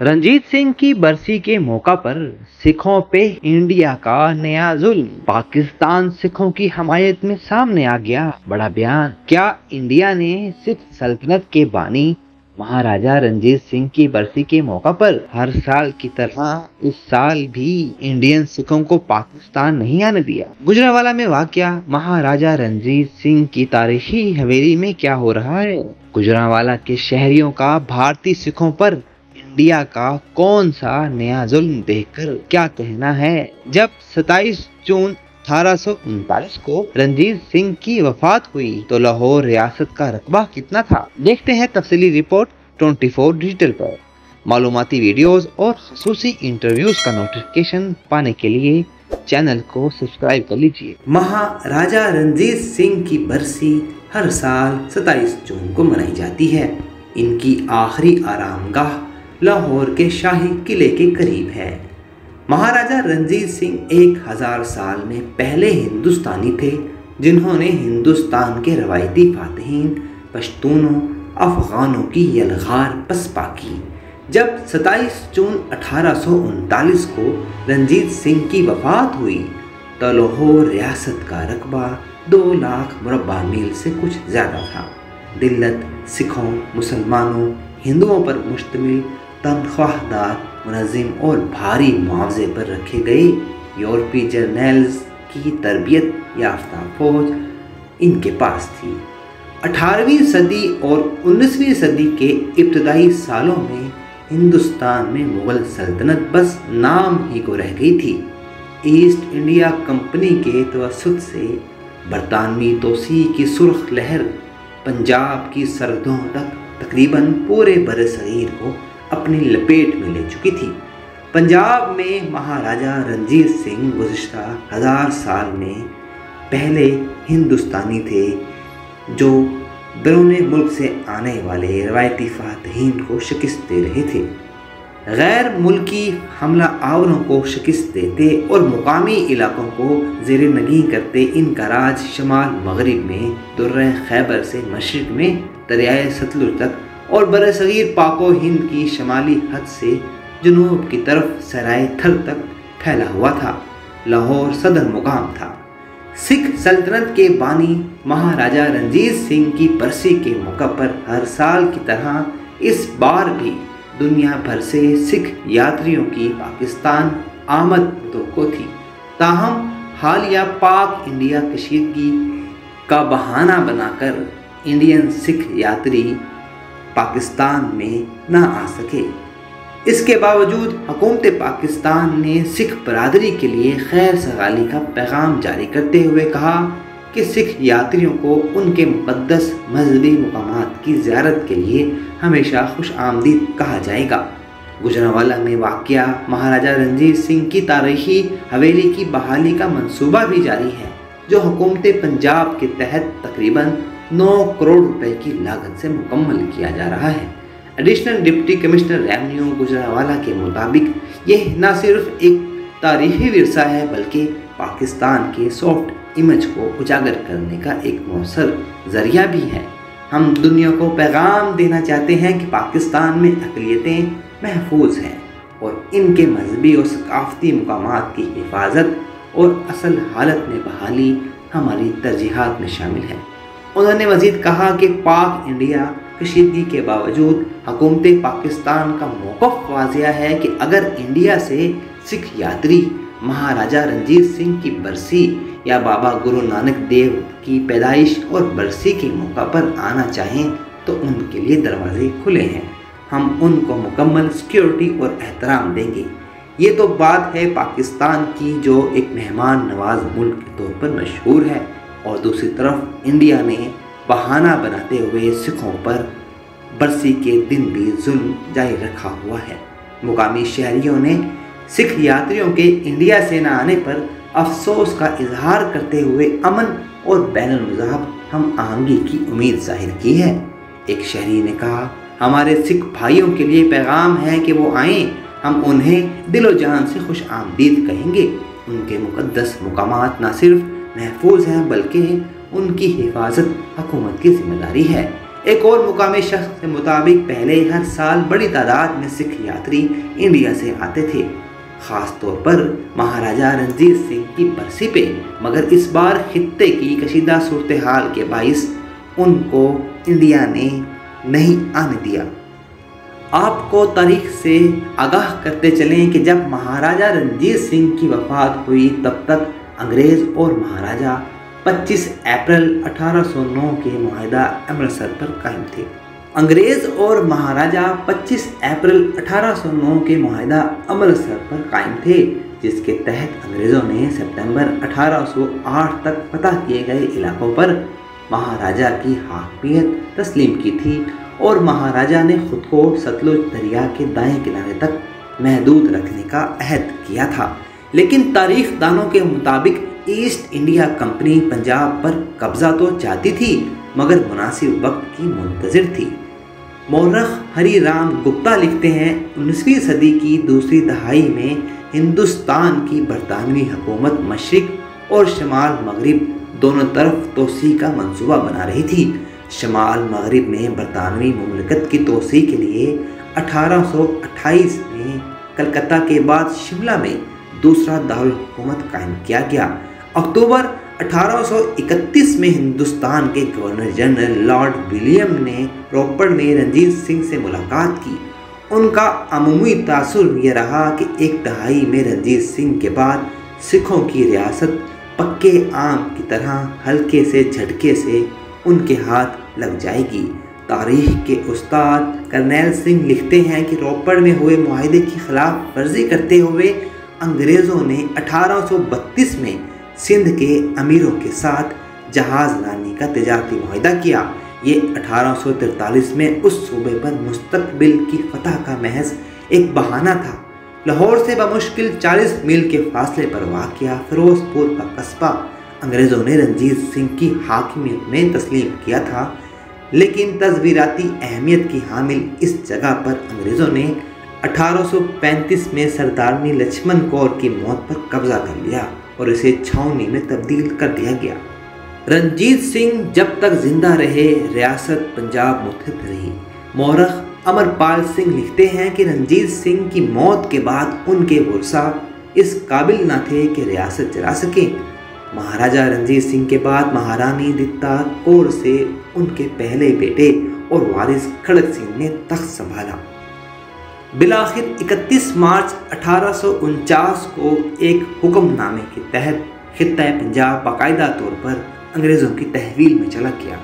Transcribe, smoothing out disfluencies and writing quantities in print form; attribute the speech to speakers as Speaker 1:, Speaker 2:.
Speaker 1: रंजीत सिंह की बरसी के मौका पर सिखों पे इंडिया का नया जुल्म। पाकिस्तान सिखों की हमायत में सामने आ गया बड़ा बयान। क्या इंडिया ने सिख सल्तनत के बानी महाराजा रंजीत सिंह की बरसी के मौका पर हर साल की तरह इस साल भी इंडियन सिखों को पाकिस्तान नहीं आने दिया? गुजरांवाला में वाकया महाराजा रंजीत सिंह की तारीखी हवेली में क्या हो रहा है? गुजरांवाला के शहरियों का भारतीय सिखों पर इंडिया का कौन सा नया जुल्म देखकर क्या कहना है? जब 27 जून 1839 को रंजीत सिंह की वफात हुई तो लाहौर रियासत का रकबा कितना था? देखते हैं तफसीली रिपोर्ट 24 डिजिटल पर। मालूमाती वीडियोस और खसूसी इंटरव्यूज का नोटिफिकेशन पाने के लिए चैनल को सब्सक्राइब कर लीजिए।
Speaker 2: महाराजा रंजीत सिंह की बरसी हर साल 27 जून को मनाई जाती है। इनकी आखिरी आरामगाह लाहौर के शाही किले के करीब है। महाराजा रंजीत सिंह 1000 साल में पहले हिंदुस्तानी थे जिन्होंने हिंदुस्तान के रवायती फातहीन पश्तूनों अफगानों की यलगार पसपा की। जब 27 जून 1839 को रंजीत सिंह की वफात हुई तो लाहौर रियासत का रकबा 2 लाख मुरब्बा मील से कुछ ज़्यादा था। दिल्लत सिखों, मुसलमानों, हिंदुओं पर मुश्तमिल तनख्वाहदार, मुनज़्ज़िम और भारी मुआवजे पर रखे गए यूरोपीय जर्नल्स की तरबियत याफ्ता फौज इनके पास थी। 18वीं सदी और 19वीं सदी के इब्तदाई सालों में हिंदुस्तान में मुग़ल सल्तनत बस नाम ही को रह गई थी। ईस्ट इंडिया कंपनी के तवस्सुत से बरतानवी तोसी की सुर्ख लहर पंजाब की सरहदों तक तकरीबन पूरे बरसगीर को अपनी लपेट में ले चुकी थी। पंजाब में महाराजा रंजीत सिंह गुज़िश्ता 1000 साल में पहले हिंदुस्तानी थे जो बैरून मुल्क से आने वाले रवायती फातहीन को शिकस्त दे रहे थे, गैर मुल्की हमला आवरों को शिकस्त देते और मुकामी इलाकों को ज़ेर नगी करते। इनका राज शमाल मगरिब में दुर्र खैबर से मशरिक में दरियाए सतलुज तक और बरसगीर पाको हिंद की शमाली हद से जुनूब की तरफ सराय थर तक फैला हुआ था। लाहौर सदर मुकाम था। सिख सल्तनत के बानी महाराजा रंजीत सिंह की बरसी के मौका पर हर साल की तरह इस बार भी दुनिया भर से सिख यात्रियों की पाकिस्तान आमद तो थी। ताहम हालिया पाक इंडिया कशीदगी का बहाना बनाकर इंडियन सिख यात्री पाकिस्तान में न आ सके। इसके बावजूद हुकूमत पाकिस्तान ने सिख बरादरी के लिए खैर सगाली का पैगाम जारी करते हुए कहा कि सिख यात्रियों को उनके मुक़द्दस मजहबी मकामात की ज़ियारत के लिए हमेशा खुश आमदीद कहा जाएगा। गुजरांवाला में वाक़या महाराजा रंजीत सिंह की तारीखी हवेली की बहाली का मंसूबा भी जारी है जो हुकूमत पंजाब के तहत तकरीबन 9 करोड़ रुपए की लागत से मुकम्मल किया जा रहा है। Additional deputy commissioner revenue Gujranwala के मुताबिक यह न सिर्फ एक तारीखी विरसा है बल्कि पाकिस्तान के सॉफ्ट इमेज को उजागर करने का एक मौसर ज़रिया भी है। हम दुनिया को पैगाम देना चाहते हैं कि पाकिस्तान में अक़लियतें महफूज हैं और इनके मजहबी और सकाफ़ती मकामात की हिफाजत और असल हालत में बहाली हमारी तरजीहात में शामिल है। उन्होंने मज़ीद कहा कि पाक इंडिया कशीदगी के बावजूद हुकूमत पाकिस्तान का मौक़िफ़ वाज़िया है कि अगर इंडिया से सिख यात्री महाराजा रंजीत सिंह की बरसी या बाबा गुरु नानक देव की पैदाइश और बरसी के मौका पर आना चाहें तो उनके लिए दरवाजे खुले हैं। हम उनको मुकम्मल सिक्योरिटी और एहतराम देंगे। ये तो बात है पाकिस्तान की जो एक मेहमान नवाज मुल्क के तौर पर मशहूर है, और दूसरी तरफ इंडिया ने बहाना बनाते हुए सिखों पर बरसी के दिन भी जुल्म जारी रखा हुआ है। मुकामी शहरियों ने सिख यात्रियों के इंडिया से न आने पर अफसोस का इजहार करते हुए अमन और बैनुल मज़हब हम आहंगी की उम्मीद जाहिर की है। एक शहरी ने कहा, हमारे सिख भाइयों के लिए पैगाम है कि वो आएँ, हम उन्हें दिलो जान से खुश आमदीद कहेंगे। उनके मुक़द्दस मकामात न सिर्फ महफूज हैं बल्कि उनकी हिफाजत हुकूमत की जिम्मेदारी है। ایک اور مقامی شخص کے مطابق پہلے ہر سال بڑی تعداد میں سکھ یاتری انڈیا سے آتے تھے، خاص طور پر مہاراجا رنجیت سنگھ کی برسی پہ، مگر اس بار خطے کی کشیدہ صورتحال کے باعث ان کو انڈیا نے نہیں آنے دیا۔ آپ کو تاریخ سے آگاہ کرتے چلیں کہ جب مہاراجا رنجیت سنگھ کی وفات ہوئی تب تک انگریز اور مہاراجا 25 اپریل 1809 کے معاہدہ امرتسر پر قائم تھے۔ انگریز اور مہاراجا 25 اپریل 1809 کے معاہدہ امرتسر پر قائم تھے، جس کے تحت انگریزوں نے ستمبر 1808 تک فتح کیے گئے علاقوں پر مہاراجا کی حاکمیت تسلیم کی تھی اور مہاراجا نے خود کو ستلج دریا کے دائیں کنارے تک محدود رکھنے کا عہد کیا تھا، لیکن تاریخ دانوں کے مطابق ایسٹ انڈیا کمپنی پنجاب پر قبضہ تو چاہتی تھی مگر مناسب وقت کی منتظر تھی۔ مورخ ہری رام گپتا لکھتے ہیں 19ویں صدی کی دوسری دہائی میں ہندوستان کی برطانوی حکومت مشرق اور شمال مغرب دونوں طرف توسیع کا منصوبہ بنا رہی تھی۔ شمال مغرب میں برطانوی مملکت کی توسیع کے لیے 1828 میں کلکتہ کے بعد شملہ میں دوسرا دارالحکومت قائم کیا گیا۔ اکتوبر 1831 میں ہندوستان کے گورنر جنرل لارڈ ولیم نے روپڑ میں رنجیت سنگھ سے ملاقات کی۔ ان کا عمومی تاثر یہ رہا کہ ایک دہائی میں رنجیت سنگھ کے بعد سکھوں کی ریاست پکے آم کی طرح ہلکے سے جھٹکے سے ان کے ہاتھ لگ جائے گی۔ تاریخ کے استاد کرنیل سنگھ لکھتے ہیں کہ روپڑ میں ہوئے معاہدے کی خلاف ورزی کرتے ہوئے انگریزوں نے 1832 میں سندھ کے امیروں کے ساتھ جہاز رانی کا تجارتی معاہدہ کیا۔ یہ 1843 میں اس صوبے پر مستقبل کی فتح کا محض ایک بہانہ تھا۔ لاہور سے بمشکل 40 میل کے فاصلے پر واقع فیروز پور کا قصبہ انگریزوں نے رنجیت سنگھ کی حاکمیت میں تسلیم کیا تھا، لیکن تصویراتی اہمیت کی حامل اس جگہ پر انگریزوں نے 1835 میں سردارنی لچھمن کور کی موت پر قبضہ کر لیا اور اسے چھاؤنی میں تبدیل کر دیا گیا۔ رنجیت سنگھ جب تک زندہ رہے ریاست پنجاب متحد رہی۔ مورخ امر پال سنگھ لکھتے ہیں کہ رنجیت سنگھ کی موت کے بعد ان کے ورثاء اس قابل نہ تھے کہ ریاست چلا سکیں۔ مہاراجا رنجیت سنگھ کے بعد مہارانی دتار کور سے ان کے پہلے بیٹے اور وارث کھڑک سنگھ نے تخت سنبھالا۔ بالآخر 31 مارچ 1849 کو ایک حکم نامے کے تحت خطہ پنجاب باقاعدہ طور پر انگریزوں کی تحویل میں چلا گیا۔